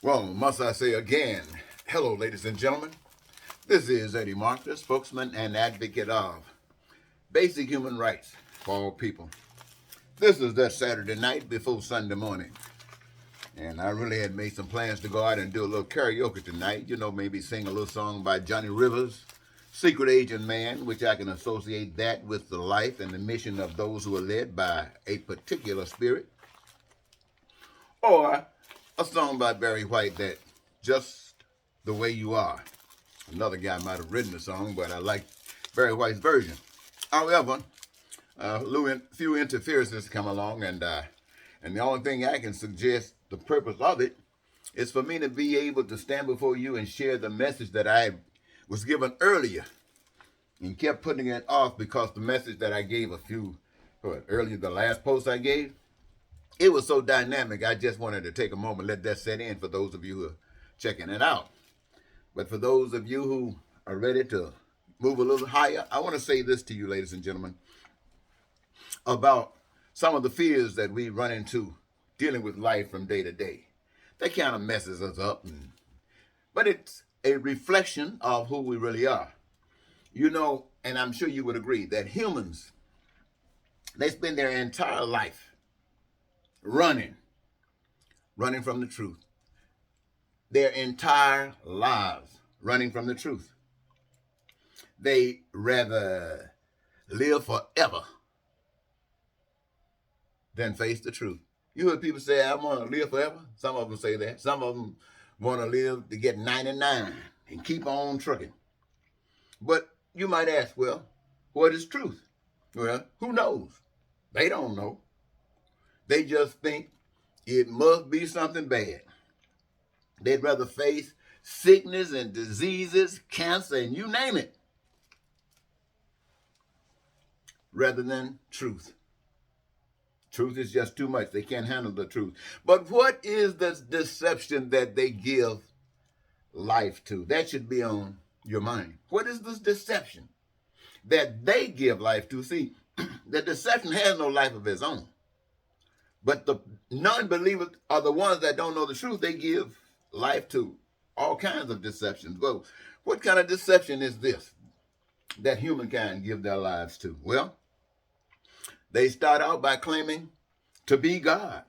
Well, must I say again, hello, ladies and gentlemen. This is Eddie Mark, spokesman and advocate of basic human rights for all people. This is that Saturday night before Sunday morning. And I really had made some plans to go out and do a little karaoke tonight. Maybe sing a little song by Johnny Rivers, Secret Agent Man, which I can associate that with the life and the mission of those who are led by a particular spirit. Or a song by Barry White that just the way you are. Another guy might have written the song, but I like Barry White's version. However, few interferences come along, and the only thing I can suggest the purpose of it is for me to be able to stand before you and share the message that I was given earlier, and kept putting it off because the message that I gave earlier, the last post I gave, it was so dynamic. I just wanted to take a moment, let that set in for those of you who are checking it out. But for those of you who are ready to move a little higher, I want to say this to you, ladies and gentlemen, about some of the fears that we run into dealing with life from day to day. That kind of messes us up, but it's a reflection of who we really are. And I'm sure you would agree that humans, they spend their entire life running from the truth. Their entire lives running from the truth. They rather live forever than face the truth. You heard people say, I want to live forever. Some of them say that. Some of them want to live to get 99 and keep on trucking. But you might ask, well, what is truth? Well, who knows? They don't know. They just think it must be something bad. They'd rather face sickness and diseases, cancer, and you name it, rather than truth. Truth is just too much. They can't handle the truth. But what is the deception that they give life to? That should be on your mind. What is this deception that they give life to? See, the deception has no life of its own. But the non-believers are the ones that don't know the truth. They give life to all kinds of deceptions. Well, what kind of deception is this that humankind give their lives to? Well, they start out by claiming to be God.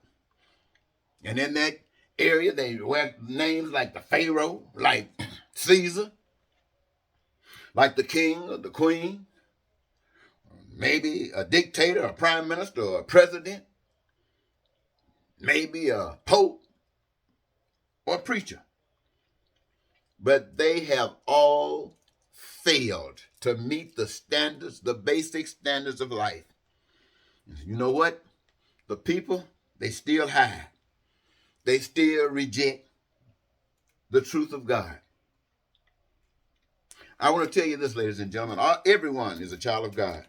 And in that area, they wear names like the Pharaoh, like Caesar, like the king or the queen, maybe a dictator, a prime minister, or a president, maybe a pope or a preacher. But they have all failed to meet the standards, the basic standards of life. You know what? The people, they still hide. They still reject the truth of God. I want to tell you this, ladies and gentlemen. Everyone is a child of God,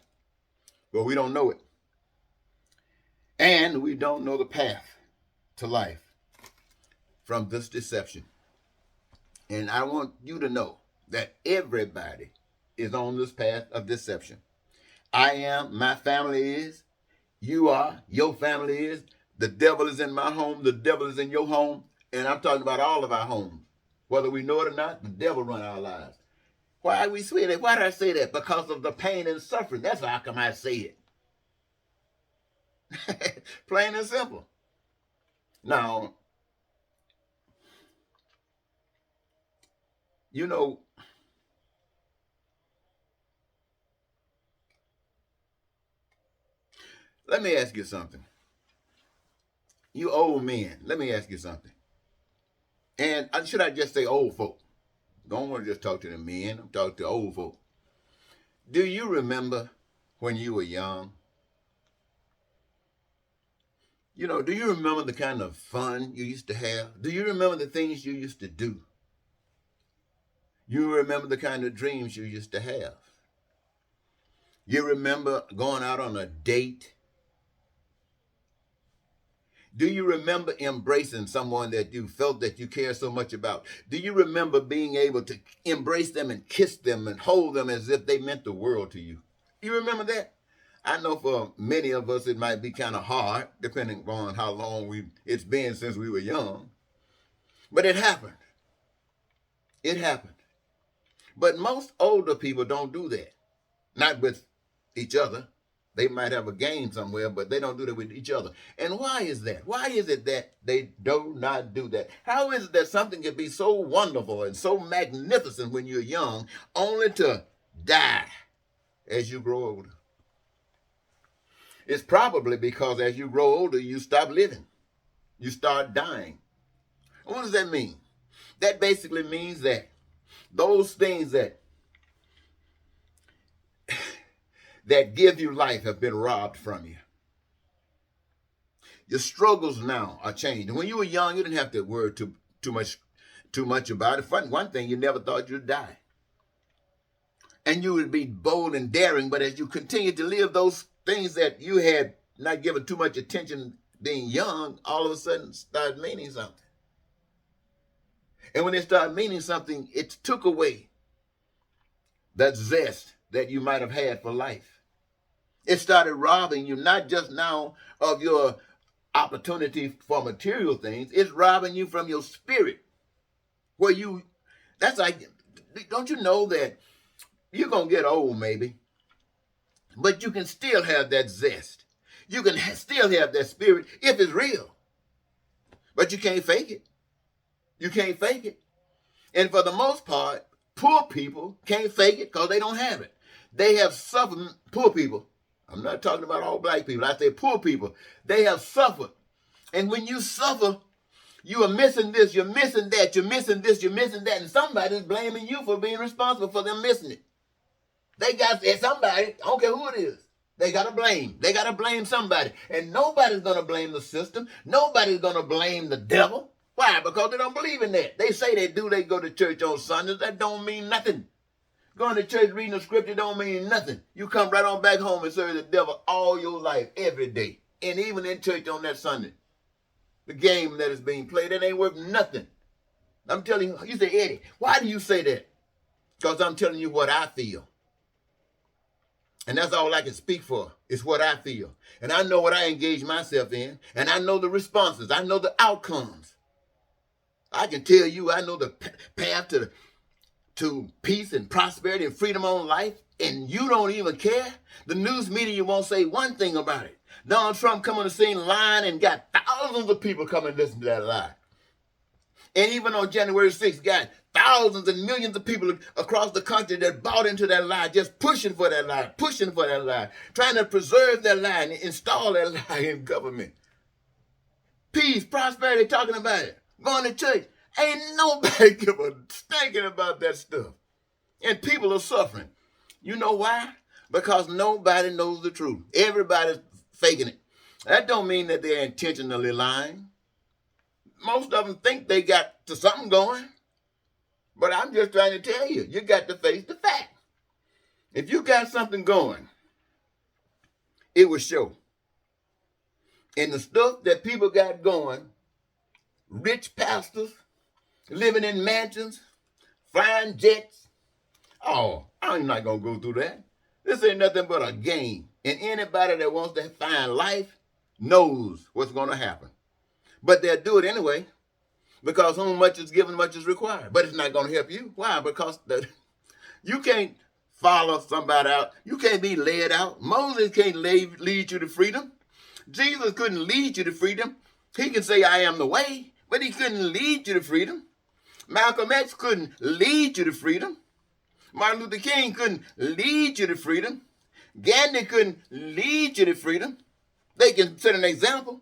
but we don't know it. And we don't know the path to life from this deception. And I want you to know that everybody is on this path of deception. I am, my family is, you are, your family is, the devil is in my home, the devil is in your home, and I'm talking about all of our homes. Whether we know it or not, the devil run our lives. Why we say that? Why did I say that? Because of the pain and suffering. That's how come I say it. Plain and simple. Now, you know, let me ask you something. You old men, let me ask you something. And should I just say old folk? Don't want to just talk to the men. I'm talking to old folk. Do you remember when you were young? Do you remember the kind of fun you used to have? Do you remember the things you used to do? You remember the kind of dreams you used to have? You remember going out on a date? Do you remember embracing someone that you felt that you care so much about? Do you remember being able to embrace them and kiss them and hold them as if they meant the world to you? You remember that? I know for many of us it might be kind of hard, depending on how long it's been since we were young. But it happened. It happened. But most older people don't do that. Not with each other. They might have a game somewhere, but they don't do that with each other. And why is that? Why is it that they do not do that? How is it that something can be so wonderful and so magnificent when you're young, only to die as you grow older? It's probably because as you grow older, you stop living. You start dying. What does that mean? That basically means that those things that give you life have been robbed from you. Your struggles now are changed. When you were young, you didn't have to worry too much about it. One thing, you never thought you'd die. And you would be bold and daring, but as you continue to live, those things that you had not given too much attention being young, all of a sudden start meaning something. And when they start meaning something, it took away that zest that you might have had for life. It started robbing you not just now of your opportunity for material things, it's robbing you from your spirit. That's like, don't you know that you're going to get old maybe, but you can still have that zest. You can still have that spirit if it's real, but you can't fake it. You can't fake it. And for the most part, poor people can't fake it because they don't have it. They have suffered, poor people. I'm not talking about all black people. I say poor people. They have suffered. And when you suffer, you are missing this, you're missing that, you're missing this, you're missing that, and somebody's blaming you for being responsible for them missing it. They got somebody, I don't care who it is, they got to blame. They got to blame somebody. And nobody's going to blame the system. Nobody's going to blame the devil. Why? Because they don't believe in that. They say they do. They go to church on Sundays. That don't mean nothing. Going to church reading the scripture don't mean nothing. You come right on back home and serve the devil all your life, every day. And even in church on that Sunday. The game that is being played, it ain't worth nothing. I'm telling you, you say, Eddie, why do you say that? Because I'm telling you what I feel. And that's all I can speak for, is what I feel. And I know what I engage myself in. And I know the responses. I know the outcomes. I can tell you, I know the path to peace and prosperity and freedom on life, and you don't even care. The news media won't say one thing about it. Donald Trump come on the scene lying and got thousands of people coming to listen to that lie. And even on January 6th, got thousands and millions of people across the country that bought into that lie, just pushing for that lie, trying to preserve that lie and install that lie in government. Peace, prosperity, talking about it. Going to church. Ain't nobody give a stinking about that stuff. And people are suffering. You know why? Because nobody knows the truth. Everybody's faking it. That don't mean that they're intentionally lying. Most of them think they got to something going. But I'm just trying to tell you, you got to face the fact. If you got something going, it will show. And the stuff that people got going, rich pastors, living in mansions, flying jets. Oh, I'm not going to go through that. This ain't nothing but a game. And anybody that wants to find life knows what's going to happen. But they'll do it anyway, because whom much is given, much is required. But it's not going to help you. Why? Because you can't follow somebody out. You can't be led out. Moses can't lead you to freedom. Jesus couldn't lead you to freedom. He can say, I am the way, but he couldn't lead you to freedom. Malcolm X couldn't lead you to freedom. Martin Luther King couldn't lead you to freedom. Gandhi couldn't lead you to freedom. They can set an example.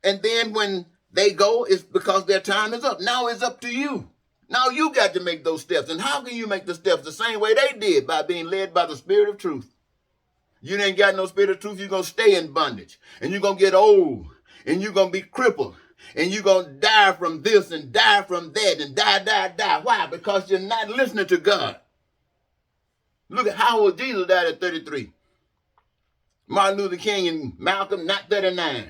And then when they go, it's because their time is up. Now it's up to you. Now you got to make those steps. And how can you make the steps the same way they did? By being led by the Spirit of truth. You ain't got no Spirit of truth, you're going to stay in bondage. And you're going to get old. And you're going to be crippled. And you're going to die from this and die from that and die. Why? Because you're not listening to God. Look at how old Jesus died at 33. Martin Luther King and Malcolm, not 39.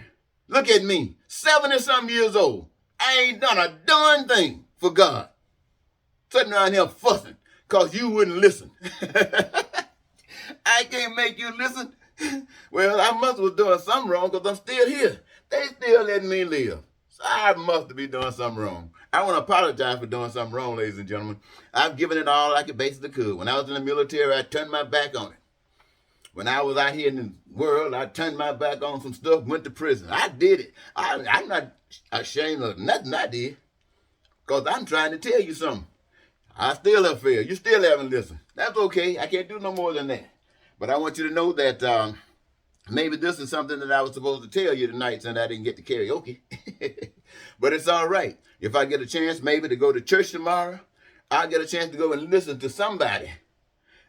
Look at me, 70-something years old. I ain't done a darn thing for God. Sitting around here fussing because you wouldn't listen. I can't make you listen. Well, I must have was doing something wrong because I'm still here. They still letting me live. So I must be doing something wrong. I want to apologize for doing something wrong, ladies and gentlemen. I've given it all I could basically could. When I was in the military, I turned my back on it. When I was out here in the world, I turned my back on some stuff, went to prison. I did it. I'm not ashamed of nothing I did, because I'm trying to tell you something. I still have failed. You still haven't listened. That's okay. I can't do no more than that. But I want you to know that maybe this is something that I was supposed to tell you tonight since I didn't get to karaoke. But it's all right. If I get a chance maybe to go to church tomorrow, I'll get a chance to go and listen to somebody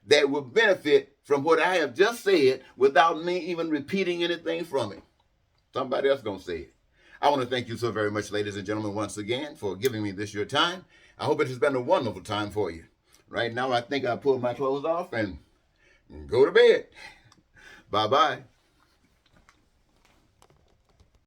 that will benefit from what I have just said without me even repeating anything from it. Somebody else going to say it. I want to thank you so very much, ladies and gentlemen, once again for giving me this your time. I hope it has been a wonderful time for you. Right now, I think I'll pull my clothes off and go to bed. Bye-bye.